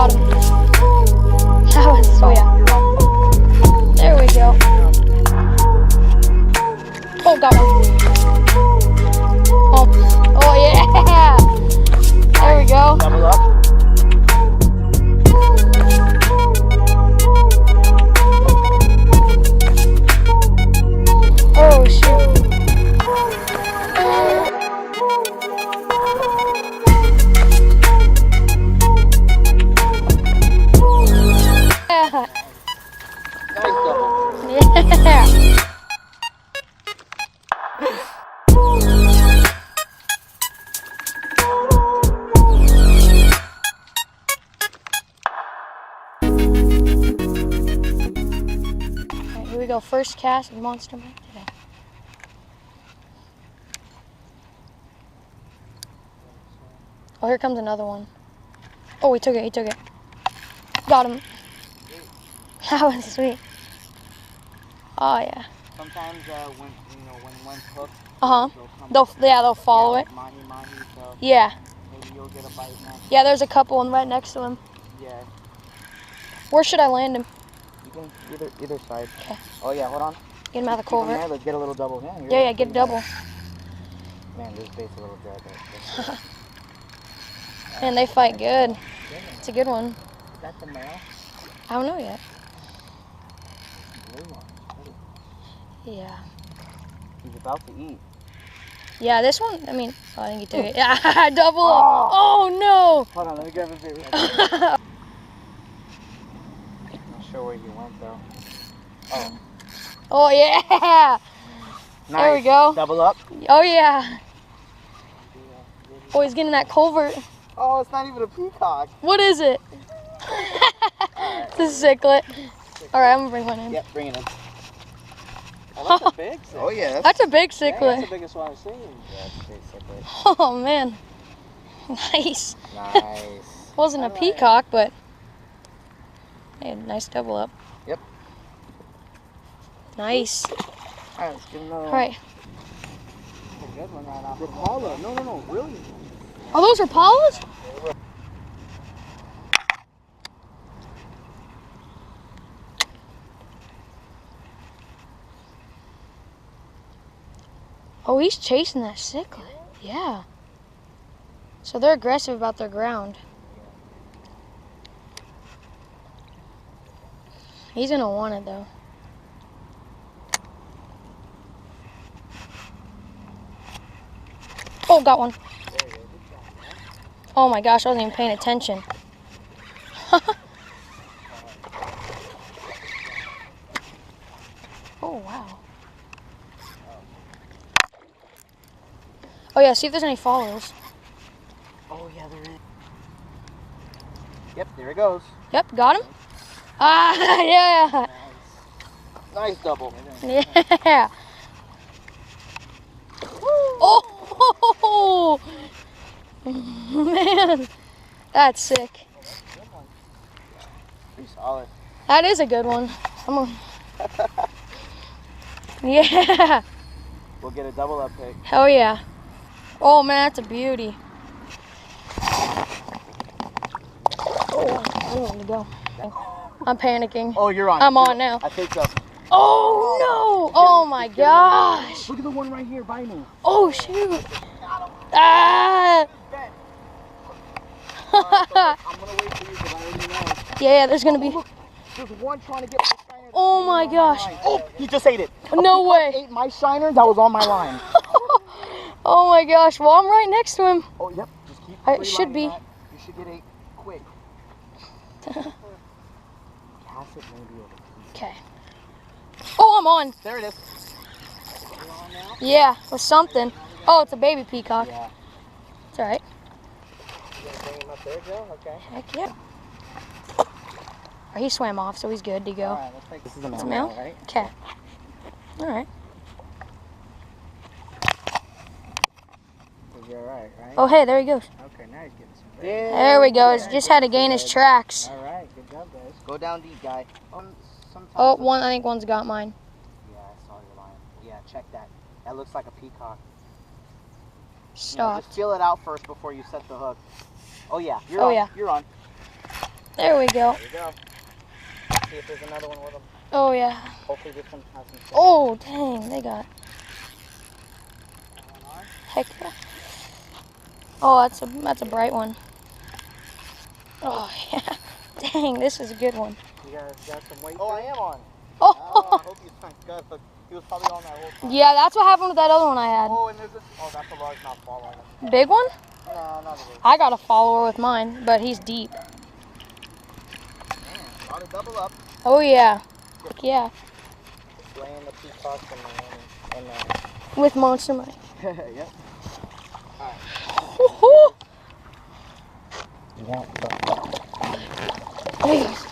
Got him. That was sweet. There we go. Oh, got one. Oh yeah. There we go. Double up. Oh shoot. Nice double. Yeah. Alright, here we go. First cast of Monster Mike today. Oh, here comes another one. Oh, he took it. He took it. Got him. That was sweet. Oh yeah. Sometimes when one's hooked, They'll follow it. Mahi, so Yeah. maybe you'll get a bite next. Yeah, there's a couple one right next to him. Yeah. Where should I land him? You can either side. Okay. Oh yeah, hold on. Get him out of the Keep him culvert. there, let's get a little double. Yeah, get a double. Man, this bait's a little dry there. Man, they fight good. It's a good one. Is that the male? I don't know yet. Blue one. Yeah. He's about to eat. Yeah, this one, I mean, oh, I think he took it. Yeah, double up. Oh no! Hold on, let me grab his bait. Not sure where he went though. Oh. Oh yeah! Nice. There we go. Double up. Oh yeah. Oh, he's getting that culvert. Oh, it's not even a peacock. What is it? It's a ciclet. Alright, I'm gonna bring one in. Yep, bring it in. Oh, that's a big ciclet. Oh yeah. That's a big Yeah, ciclet. that's the biggest one I've seen. Yeah, that's a big ciclet. Oh man. Nice. Nice. Wasn't a peacock, but hey, nice double up. Yep. Nice. Alright, let's give him another one. Alright. A good one right off. Rapala. No, really. Are those Rapalas? Oh, he's chasing that ciclet. Yeah. So they're aggressive about their ground. He's gonna want it though. Oh, got one. Oh my gosh, I wasn't even paying attention. Oh wow. Oh yeah, see if there's any followers. Oh yeah, there is. Yep, there it goes. Yep, got him. Ah, yeah. Nice double. Yeah. Oh, man, that's sick. Pretty solid. That is a good one. Yeah. We'll get a double up pick. Hell yeah. Oh man, that's a beauty. Oh, I don't want to go. I'm panicking. Oh, you're on. I'm on now. I think so. Oh no! Oh my gosh! Look at the one right here by me. Oh shoot! Ah! I'm gonna wait for you because I already know. Yeah, there's gonna be. Look, there's one trying to get my shiner. Oh my gosh! Oh, he just ate it. No way! Ate my shiner that was on my line. Oh my gosh! Well, I'm right next to him. Oh, yep. Just keep. It should be. That. You should get 8 quick. Cast it maybe over. Okay. Oh, I'm on. There it is. Yeah, with something. Oh, it's a baby peacock. Yeah. It's alright. You gonna bring him up there, Joe? Okay. Heck yeah. Oh, he swam off, so he's good to go. All right, let's take this is a male, It's a male? right? Okay. Alright. You're all right, right? Oh, hey, there he goes. Okay, now he's getting some. There we go. He's just had to gain his tracks. All right, good job, guys. Go down deep, guy. Oh, one. I think one's got mine. Yeah, I saw your line. Yeah, check that. That looks like a peacock. Stop. Just feel it out first before you set the hook. Oh yeah, you're Oh, on. yeah. You're on. There we go. There you go. Let's see if there's another one with them. Oh, yeah. Hopefully this one has some. Oh, dang. They got. Heck yeah. Oh, that's a bright one. Oh, yeah. Dang, this is a good one. You guys got some weight? Oh, I am on. Oh, I hope he's fine. Good. Look, he was probably on that whole time. yeah, that's what happened with that other one I had. Oh, and there's this. Oh, that's a large mouth following him. Big one? No, not a big. I got a follower with mine, but he's deep. Man, got to double up. Oh, yeah. Heck yeah. Laying the Peacock and With monster money. yep. Alright. Please.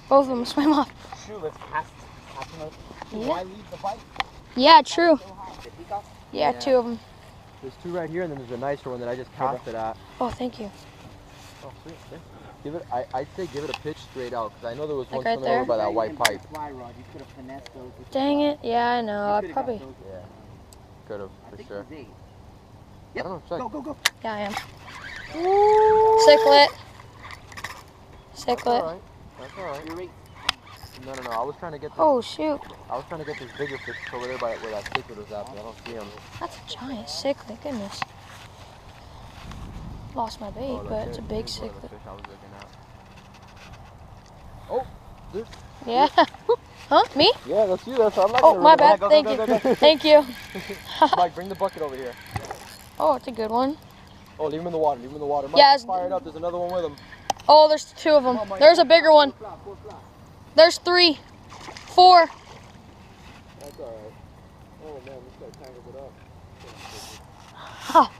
Both of them swim off. Shoeless has to Yeah. Why leave the bite? Yeah, true. So high. The Peacock? Yeah, Yeah. 2 of them. There's 2 right here, and then there's a nicer one that I just casted at. Oh, thank you. Oh, sweet. Okay. Give it. I'd say give it a pitch straight out, because I know there was Like one right swimming over there? by that white pipe. Fly rod. You could have finessed those. With Dang the it. Yeah, I know. I You could've probably. got those. Yeah. Could have, I for think sure. he's 8. I don't know. Check. Go, go, go. Yeah, I am. Ciclet. That's Ciclet. alright. That's alright. You're 8. No. I was trying to get. Oh, shoot. I was trying to get this bigger fish over there by where that cichlid was at, but I don't see him. That's a giant ciclet. Goodness. Lost my bait, Oh, but it's a big Here's one of the ciclet. fish I was looking at. Oh, this. Yeah. Huh? Me? Yeah, that's you. That's I'm not Oh, gonna my run bad. away. Thank Go, you. go, go, go. Thank you. Mike, bring the bucket over here. Oh, it's a good one. Oh, leave him in the water. Leave him in the water. Mike, Yeah, it's- fire it up. There's another one with him. Oh, there's 2 of them. There's a bigger one. There's 3. 4. That's alright. Oh man, this guy tangled it up. Ha.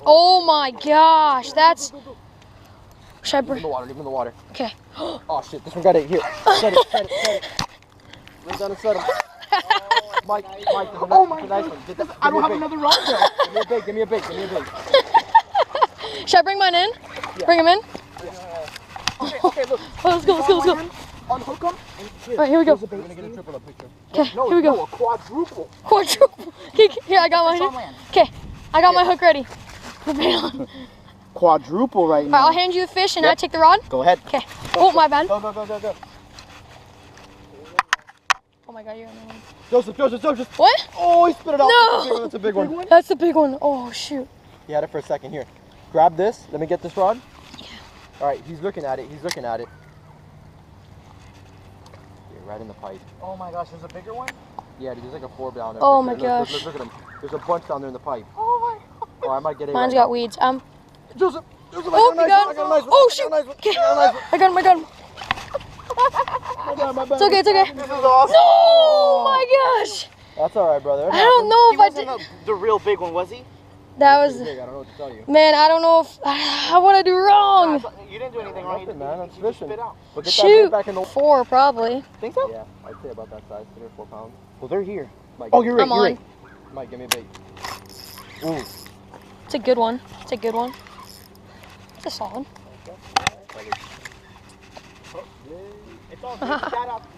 Oh my gosh, that's. Should I Leave him in bring? the water. Leave him in the water. Okay. Oh shit, this one got it. Here. Set it. Set it. Set it. Run down and set him. Mike, Oh my it's a nice one. Get that, I don't have give me a another rod. bait. Give me a bait. Give me a bait. Should I bring mine in? Yeah. Bring him in? Okay, look. Oh, let's go, let's go, let's go. Unhook them. Alright, here we go. We're gonna get a triple up picture. Okay, here we go. No, a quadruple. Quadruple. Okay, here, I got It's on mine. land. Okay, I got my hook ready. Put it on. Alright, Quadruple right now. I'll hand you the fish and I Yep. take the rod. Go ahead. Okay. Oh, my bad. Go, go, go, go, go. Oh my god, you're on the one. Joseph. What? Oh, he spit it out. No! That's a big one. That's the big one. Oh, shoot. He had it for a second. Here. Grab this. Let me get this rod. Alright, he's looking at it. Here, right in the pipe. Oh my gosh, there's a bigger one? Yeah, there's like a 4 down there. Oh for my sure. Look, gosh. Look at him. There's a bunch down there in the pipe. Oh my Oh, I might get it. Mine's right got weeds. Joseph, Oh, you got it. Oh, shoot. Okay. I got him. It's okay, it's okay. This is awesome. No! My gosh. That's alright, brother. I don't know He if I wasn't did. the real big one, was he? That was. Big. I don't know what to tell you. Man, I don't know if. What I do wrong? You didn't do anything wrong. Nothing, man. I'm You just fishing. spit out. But get that Shoot. bait back in the 4, probably. Think so? Yeah, I'd say about that size, 3 or 4 pounds. Well, they're here. Mike, Oh, you're right. I'm You're on. right. Mike, give me a bait. Ooh. It's a good one. It's a good one. It's a solid. It's all good. You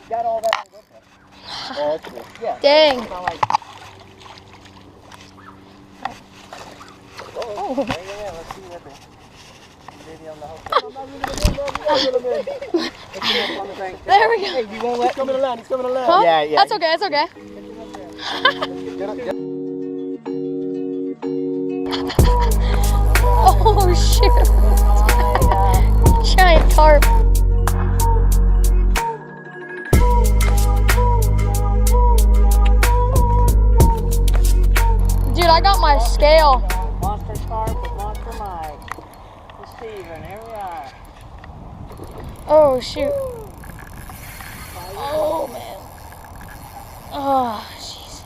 got all that on GoPro. Oh, that's cool. Yeah. Dang. It's not like. Oh. Yeah, let's see what they. Maybe on the hook. There we go. Hey, you won't let. He's coming to land. He's coming to land. Huh? Yeah, yeah. That's okay, that's okay. Get up, get. Oh, shoot. Giant carp. Dude, I got my scale. Monster carp with Monster Mike. With Steven, here we are. Oh, shoot. Oh, man. Oh, jeez.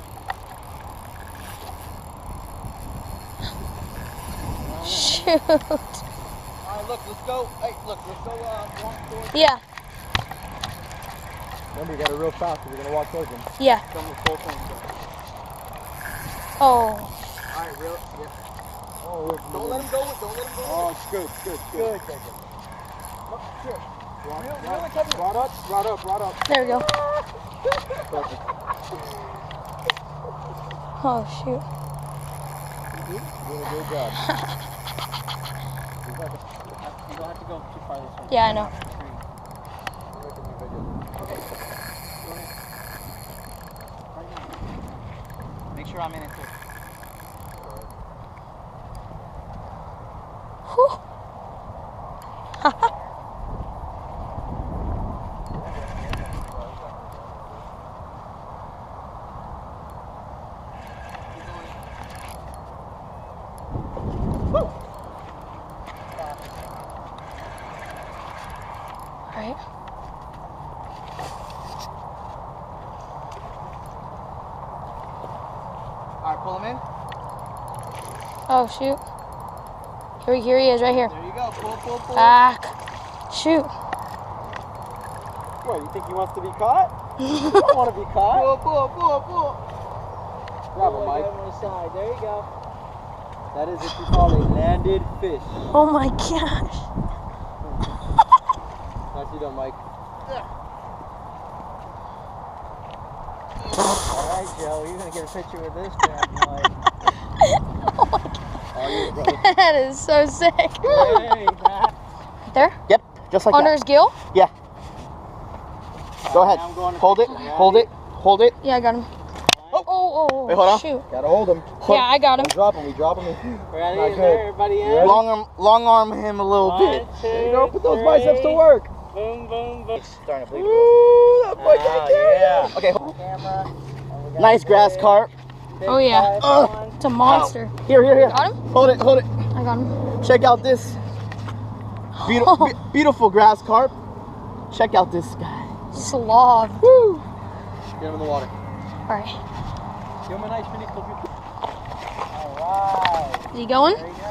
Shoot. Alright, look, let's go. Hey, look, let's go walk towards. Yeah, Remember, you gotta real fast because we're gonna walk towards him. yeah. Come with full point. Oh. Alright, real. Yeah. Oh, Don't let him go. Don't let him go. Oh, it's good, good, good. Good. Look, here. Rod up. There we go. Perfect. Oh, shoot. Doing a good job. You don't have to go too far this way. Yeah, I know. Okay. Go ahead. Right now. Make sure I'm in it too. Whew. Alright. Alright, pull him in. Oh, shoot. Here he is, right here. There you go. Pull. Back. Shoot. What, you think he wants to be caught? You don't want to be caught. Pull. Grab him, Mike. On the side. There you go. That is what you call a landed fish. Oh my gosh. Nice you done, Mike. Alright, Joe. You're going to get a picture with this damn boy. Oh, you, brother. That is so sick. Hey, Right there? Yep, just like Under that. his gill? Yeah. Go ahead. Now I'm going to Hold it. picture. Hold it. Hold it. Yeah, I got him. Oh, Wait, hold on. shoot. Gotta hold him. Yeah, I got him. We drop him. We drop him. Ready? Not Is good. there everybody in? Long arm him a little bit. 1, 2, There you go. Put those 3. biceps to work. Boom. It's starting to bleed. Ooh, that boy can't carry yeah. it. Okay. Camera. Nice grass carp. Oh, yeah. It's a monster. Here. Got him? Hold it. I got him. Check out this beautiful grass carp. Check out this guy. Sloth. Woo! Get him in the water. Alright. Give him a nice mini clip. Alright. Is he going? There you go.